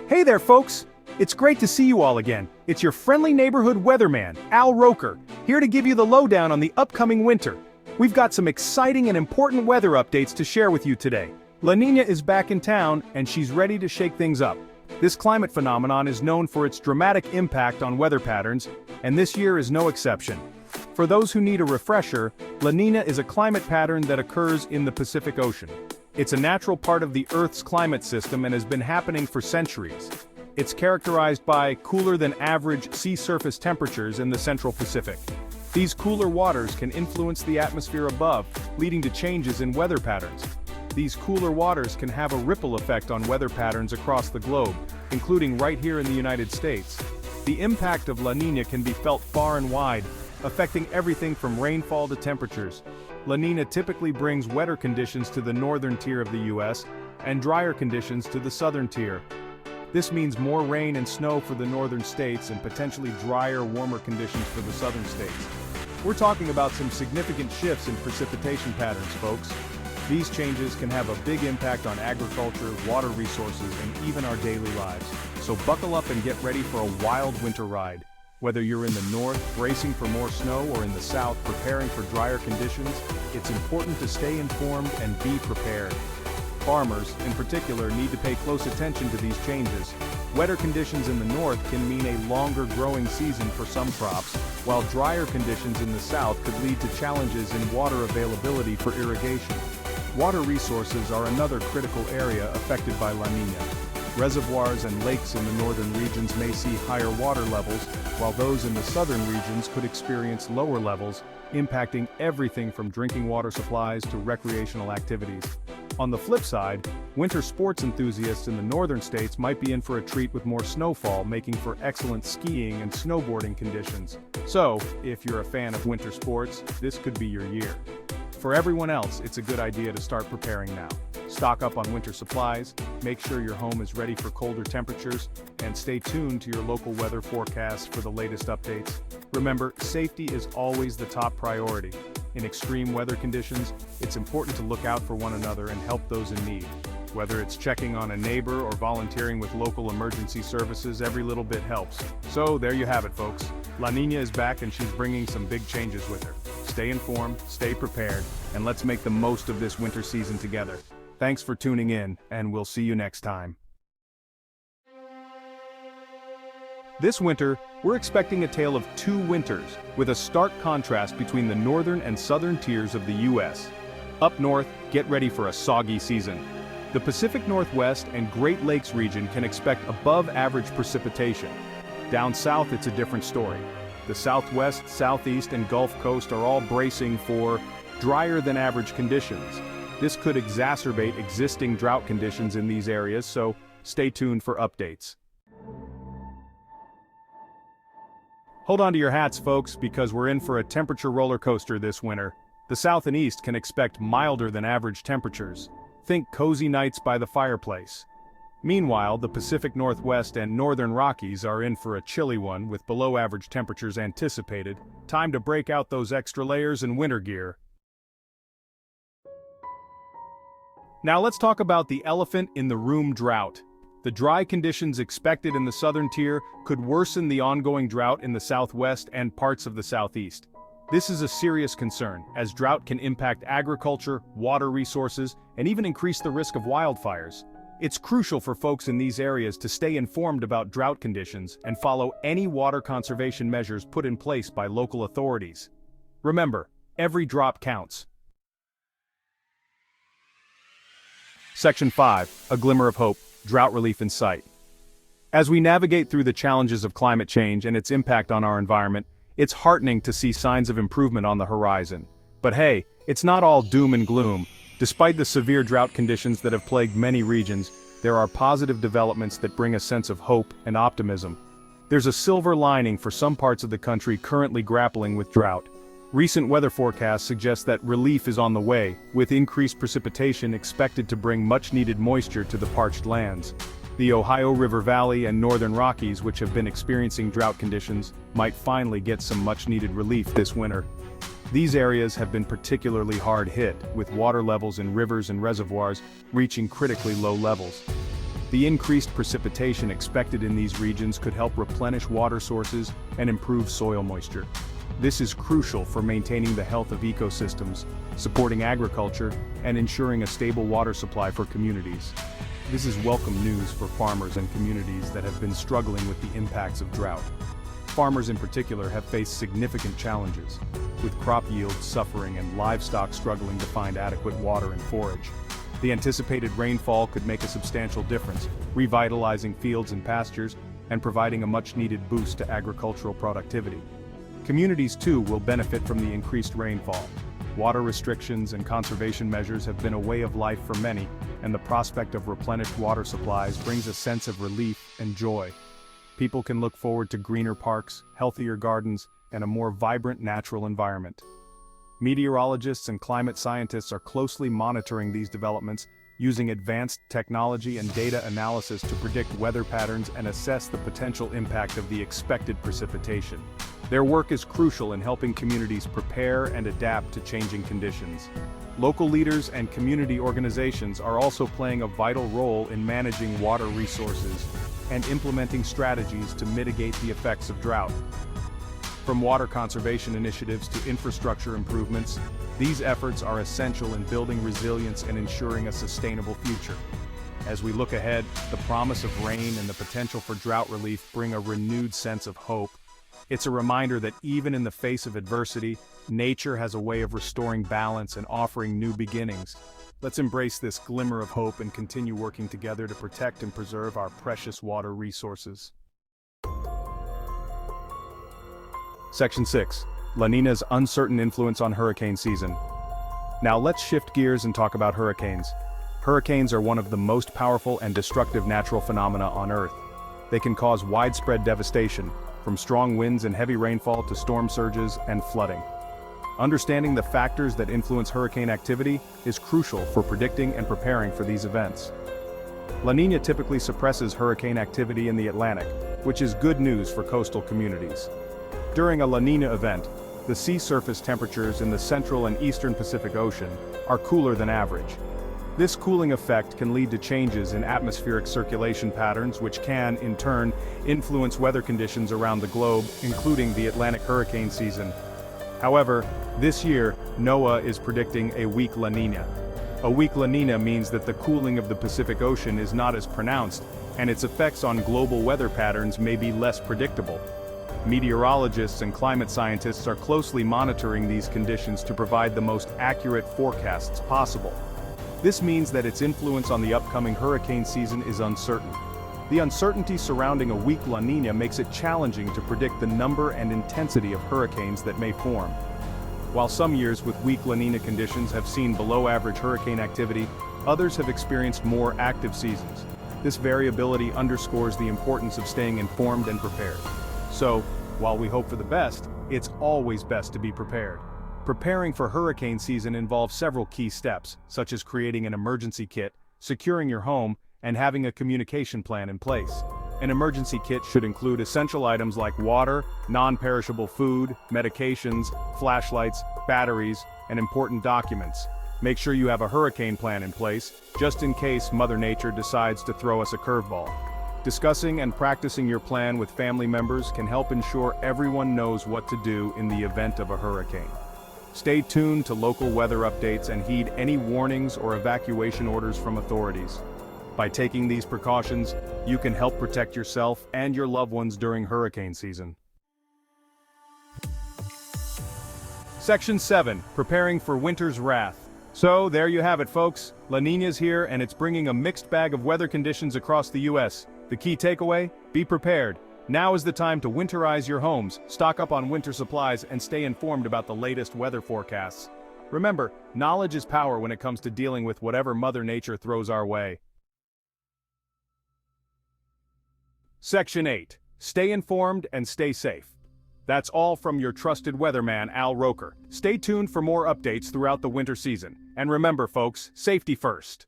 Hey there, folks! It's great to see you all again. It's your friendly neighborhood weatherman, Al Roker, here to give you the lowdown on the upcoming winter. We've got some exciting and important weather updates to share with you today. La Niña is back in town, and she's ready to shake things up. This climate phenomenon is known for its dramatic impact on weather patterns, and this year is no exception. For those who need a refresher, La Niña is a climate pattern that occurs in the Pacific Ocean. It's a natural part of the Earth's climate system and has been happening for centuries. It's characterized by cooler than average sea surface temperatures in the Central Pacific. These cooler waters can influence the atmosphere above, leading to changes in weather patterns. These cooler waters can have a ripple effect on weather patterns across the globe, including right here in the United States. The impact of La Niña can be felt far and wide, affecting everything from rainfall to temperatures. La Niña typically brings wetter conditions to the northern tier of the U.S. and drier conditions to the southern tier. This means more rain and snow for the northern states and potentially drier, warmer conditions for the southern states. We're talking about some significant shifts in precipitation patterns, folks. These changes can have a big impact on agriculture, water resources, and even our daily lives. So buckle up and get ready for a wild winter ride. Whether you're in the north, bracing for more snow, or in the south, preparing for drier conditions, it's important to stay informed and be prepared. Farmers, in particular, need to pay close attention to these changes. Wetter conditions in the north can mean a longer growing season for some crops, while drier conditions in the south could lead to challenges in water availability for irrigation. Water resources are another critical area affected by La Niña. Reservoirs and lakes in the northern regions may see higher water levels, while those in the southern regions could experience lower levels, impacting everything from drinking water supplies to recreational activities. On the flip side, winter sports enthusiasts in the northern states might be in for a treat with more snowfall, making for excellent skiing and snowboarding conditions. So, if you're a fan of winter sports, this could be your year. For everyone else, it's a good idea to start preparing now. Stock up on winter supplies, make sure your home is ready for colder temperatures, and stay tuned to your local weather forecasts for the latest updates. Remember, safety is always the top priority. In extreme weather conditions, it's important to look out for one another and help those in need. Whether it's checking on a neighbor or volunteering with local emergency services, every little bit helps. So there you have it, folks. La Niña is back and she's bringing some big changes with her. Stay informed, stay prepared, and let's make the most of this winter season together. Thanks for tuning in, and we'll see you next time. This winter, we're expecting a tale of two winters, with a stark contrast between the northern and southern tiers of the U.S. Up north, get ready for a soggy season. The Pacific Northwest and Great Lakes region can expect above-average precipitation. Down south, it's a different story. The Southwest, Southeast, and Gulf Coast are all bracing for drier-than-average conditions. This could exacerbate existing drought conditions in these areas, so stay tuned for updates. Hold on to your hats, folks, because we're in for a temperature roller coaster this winter. The South and East can expect milder-than-average temperatures. Think cozy nights by the fireplace. Meanwhile, the Pacific Northwest and Northern Rockies are in for a chilly one with below-average temperatures anticipated. Time to break out those extra layers and winter gear. Now let's talk about the elephant in the room: drought. The dry conditions expected in the southern tier could worsen the ongoing drought in the southwest and parts of the southeast. This is a serious concern, as drought can impact agriculture, water resources, and even increase the risk of wildfires. It's crucial for folks in these areas to stay informed about drought conditions and follow any water conservation measures put in place by local authorities. Remember, every drop counts. Section 5, A Glimmer of Hope, Drought Relief in Sight. As we navigate through the challenges of climate change and its impact on our environment, it's heartening to see signs of improvement on the horizon. But hey, it's not all doom and gloom. Despite the severe drought conditions that have plagued many regions, there are positive developments that bring a sense of hope and optimism. There's a silver lining for some parts of the country currently grappling with drought. Recent weather forecasts suggest that relief is on the way, with increased precipitation expected to bring much-needed moisture to the parched lands. The Ohio River Valley and Northern Rockies, which have been experiencing drought conditions, might finally get some much-needed relief this winter. These areas have been particularly hard hit, with water levels in rivers and reservoirs reaching critically low levels. The increased precipitation expected in these regions could help replenish water sources and improve soil moisture. This is crucial for maintaining the health of ecosystems, supporting agriculture, and ensuring a stable water supply for communities. This is welcome news for farmers and communities that have been struggling with the impacts of drought. Farmers in particular have faced significant challenges, with crop yields suffering and livestock struggling to find adequate water and forage. The anticipated rainfall could make a substantial difference, revitalizing fields and pastures, and providing a much-needed boost to agricultural productivity. Communities too will benefit from the increased rainfall. Water restrictions and conservation measures have been a way of life for many, and the prospect of replenished water supplies brings a sense of relief and joy. People can look forward to greener parks, healthier gardens, and a more vibrant natural environment. Meteorologists and climate scientists are closely monitoring these developments, using advanced technology and data analysis to predict weather patterns and assess the potential impact of the expected precipitation. Their work is crucial in helping communities prepare and adapt to changing conditions. Local leaders and community organizations are also playing a vital role in managing water resources and implementing strategies to mitigate the effects of drought. From water conservation initiatives to infrastructure improvements, these efforts are essential in building resilience and ensuring a sustainable future. As we look ahead, the promise of rain and the potential for drought relief bring a renewed sense of hope. It's a reminder that even in the face of adversity, nature has a way of restoring balance and offering new beginnings. Let's embrace this glimmer of hope and continue working together to protect and preserve our precious water resources. Section 6. La Niña's uncertain influence on hurricane season. Now let's shift gears and talk about hurricanes. Hurricanes are one of the most powerful and destructive natural phenomena on Earth. They can cause widespread devastation, from strong winds and heavy rainfall to storm surges and flooding. Understanding the factors that influence hurricane activity is crucial for predicting and preparing for these events. La Niña typically suppresses hurricane activity in the Atlantic, which is good news for coastal communities. During a La Niña event, the sea surface temperatures in the central and eastern Pacific Ocean are cooler than average. This cooling effect can lead to changes in atmospheric circulation patterns, which can, in turn, influence weather conditions around the globe, including the Atlantic hurricane season. However, this year, NOAA is predicting a weak La Niña. A weak La Niña means that the cooling of the Pacific Ocean is not as pronounced, and its effects on global weather patterns may be less predictable. Meteorologists and climate scientists are closely monitoring these conditions to provide the most accurate forecasts possible. This means that its influence on the upcoming hurricane season is uncertain. The uncertainty surrounding a weak La Niña makes it challenging to predict the number and intensity of hurricanes that may form. While some years with weak La Niña conditions have seen below-average hurricane activity, others have experienced more active seasons. This variability underscores the importance of staying informed and prepared. So, while we hope for the best, it's always best to be prepared. Preparing for hurricane season involves several key steps, such as creating an emergency kit, securing your home, and having a communication plan in place. An emergency kit should include essential items like water, non-perishable food, medications, flashlights, batteries, and important documents. Make sure you have a hurricane plan in place, just in case Mother Nature decides to throw us a curveball. Discussing and practicing your plan with family members can help ensure everyone knows what to do in the event of a hurricane. Stay tuned to local weather updates and heed any warnings or evacuation orders from authorities. By taking these precautions, you can help protect yourself and your loved ones during hurricane season. Section 7. Preparing for winter's wrath. So, there you have it, folks. La Niña's here, and it's bringing a mixed bag of weather conditions across the U.S. The key takeaway? Be prepared. Now is the time to winterize your homes, stock up on winter supplies, and stay informed about the latest weather forecasts. Remember, knowledge is power when it comes to dealing with whatever Mother Nature throws our way. Section 8. Stay informed and stay safe. That's all from your trusted weatherman, Al Roker. Stay tuned for more updates throughout the winter season. And remember, folks, safety first.